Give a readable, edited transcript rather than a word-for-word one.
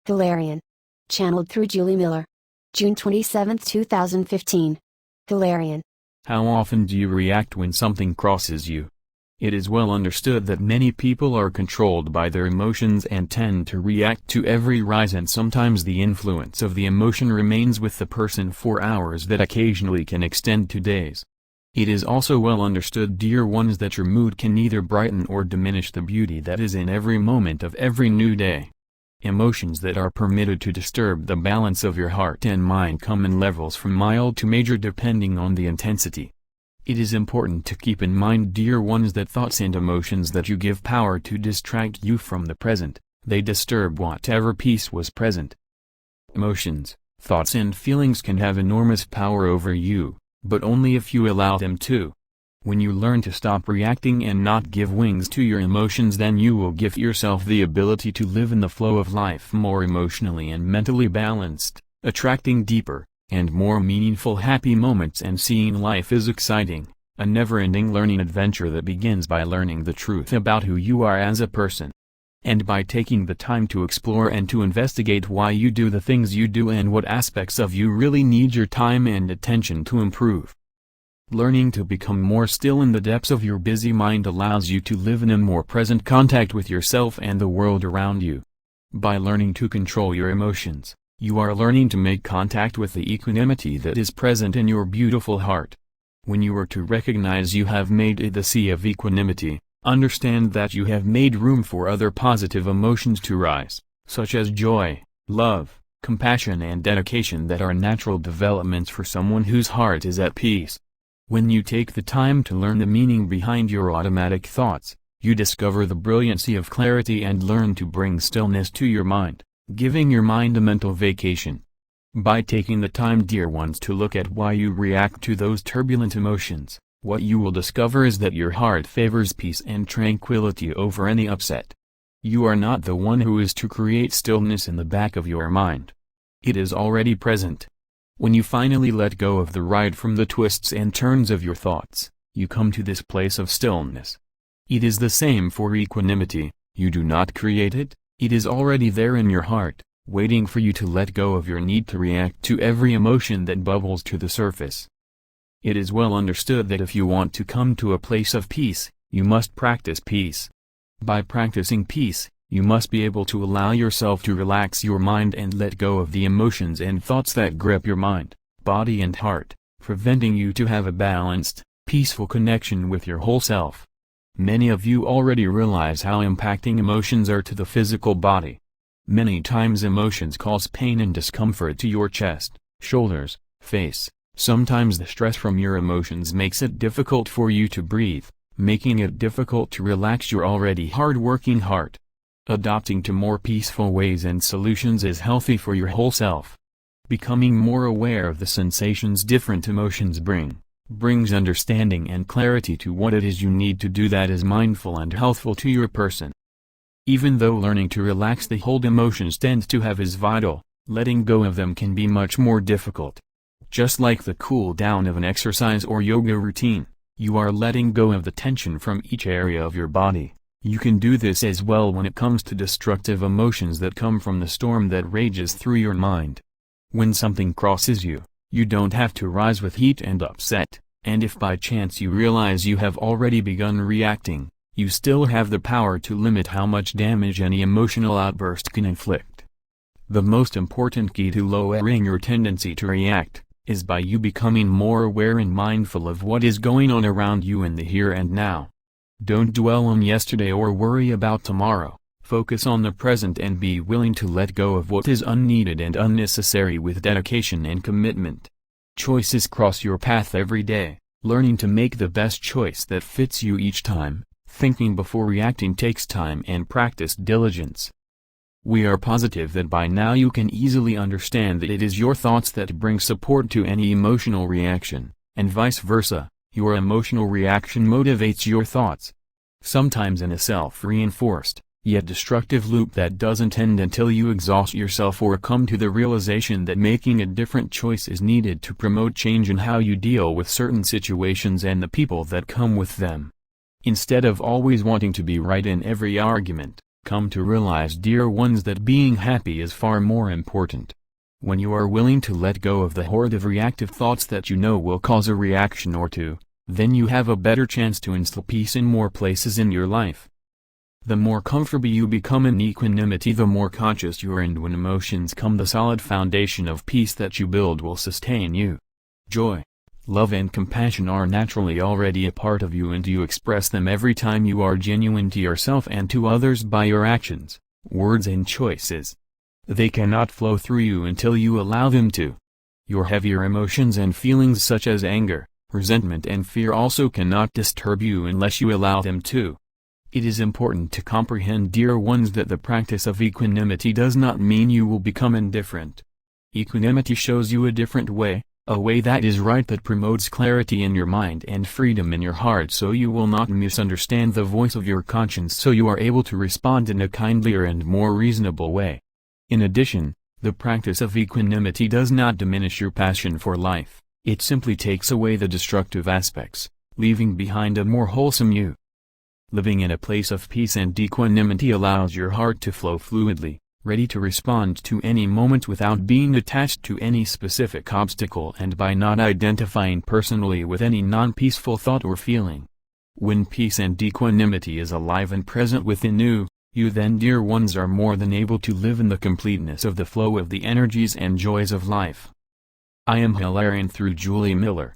Hilarion. Channeled through Julie Miller. June 27, 2015. Hilarion. How often do you react when something crosses you? It is well understood that many people are controlled by their emotions and tend to react to every rise, and sometimes the influence of the emotion remains with the person for hours that occasionally can extend to days. It is also well understood, dear ones, that your mood can neither brighten or diminish the beauty that is in every moment of every new day. Emotions that are permitted to disturb the balance of your heart and mind come in levels from mild to major depending on the intensity. It is important to keep in mind, dear ones, that thoughts and emotions that you give power to distract you from the present, they disturb whatever peace was present. Emotions, thoughts and feelings can have enormous power over you, but only if you allow them to. When you learn to stop reacting and not give wings to your emotions, then you will give yourself the ability to live in the flow of life more emotionally and mentally balanced, attracting deeper and more meaningful happy moments and seeing life as exciting, a never-ending learning adventure that begins by learning the truth about who you are as a person. And by taking the time to explore and to investigate why you do the things you do and what aspects of you really need your time and attention to improve. Learning to become more still in the depths of your busy mind allows you to live in a more present contact with yourself and the world around you. By learning to control your emotions, you are learning to make contact with the equanimity that is present in your beautiful heart. When you are to recognize you have made it the sea of equanimity, understand that you have made room for other positive emotions to rise, such as joy, love, compassion and dedication, that are natural developments for someone whose heart is at peace. When you take the time to learn the meaning behind your automatic thoughts, you discover the brilliancy of clarity and learn to bring stillness to your mind, giving your mind a mental vacation. By taking the time, dear ones, to look at why you react to those turbulent emotions, what you will discover is that your heart favors peace and tranquility over any upset. You are not the one who is to create stillness in the back of your mind. It is already present. When you finally let go of the ride from the twists and turns of your thoughts, you come to this place of stillness. It is the same for equanimity. You do not create it, it is already there in your heart, waiting for you to let go of your need to react to every emotion that bubbles to the surface. It is well understood that if you want to come to a place of peace, you must practice peace. By practicing peace, you must be able to allow yourself to relax your mind and let go of the emotions and thoughts that grip your mind, body and heart, preventing you to have a balanced, peaceful connection with your whole self. Many of you already realize how impacting emotions are to the physical body. Many times emotions cause pain and discomfort to your chest, shoulders, face. Sometimes the stress from your emotions makes it difficult for you to breathe, making it difficult to relax your already hard-working heart. Adopting to more peaceful ways and solutions is healthy for your whole self. Becoming more aware of the sensations different emotions brings understanding and clarity to what it is you need to do that is mindful and healthful to your person. Even though learning to relax the hold emotions tends to have is vital, letting go of them can be much more difficult. Just like the cool down of an exercise or yoga routine, you are letting go of the tension from each area of your body. You can do this as well when it comes to destructive emotions that come from the storm that rages through your mind. When something crosses you, you don't have to rise with heat and upset, and if by chance you realize you have already begun reacting, you still have the power to limit how much damage any emotional outburst can inflict. The most important key to lowering your tendency to react is by you becoming more aware and mindful of what is going on around you in the here and now. Don't dwell on yesterday or worry about tomorrow. Focus on the present and be willing to let go of what is unneeded and unnecessary with dedication and commitment. Choices cross your path every day. Learning to make the best choice that fits you each time, thinking before reacting takes time and practiced diligence. We are positive that by now you can easily understand that it is your thoughts that bring support to any emotional reaction, and vice versa. Your emotional reaction motivates your thoughts. Sometimes in a self-reinforced, yet destructive loop that doesn't end until you exhaust yourself or come to the realization that making a different choice is needed to promote change in how you deal with certain situations and the people that come with them. Instead of always wanting to be right in every argument, come to realize, dear ones, that being happy is far more important. When you are willing to let go of the horde of reactive thoughts that you know will cause a reaction or two, then you have a better chance to instill peace in more places in your life. The more comfortable you become in equanimity, the more conscious you are, and when emotions come, the solid foundation of peace that you build will sustain you. Joy, love and compassion are naturally already a part of you, and you express them every time you are genuine to yourself and to others by your actions, words and choices. They cannot flow through you until you allow them to. Your heavier emotions and feelings such as anger, resentment and fear also cannot disturb you unless you allow them to. It is important to comprehend, dear ones, that the practice of equanimity does not mean you will become indifferent. Equanimity shows you a different way, a way that is right, that promotes clarity in your mind and freedom in your heart, so you will not misunderstand the voice of your conscience, so you are able to respond in a kindlier and more reasonable way. In addition, the practice of equanimity does not diminish your passion for life, it simply takes away the destructive aspects, leaving behind a more wholesome you. Living in a place of peace and equanimity allows your heart to flow fluidly, ready to respond to any moment without being attached to any specific obstacle and by not identifying personally with any non-peaceful thought or feeling. When peace and equanimity is alive and present within you, you then, dear ones, are more than able to live in the completeness of the flow of the energies and joys of life. I am Hilarion through Julie Miller.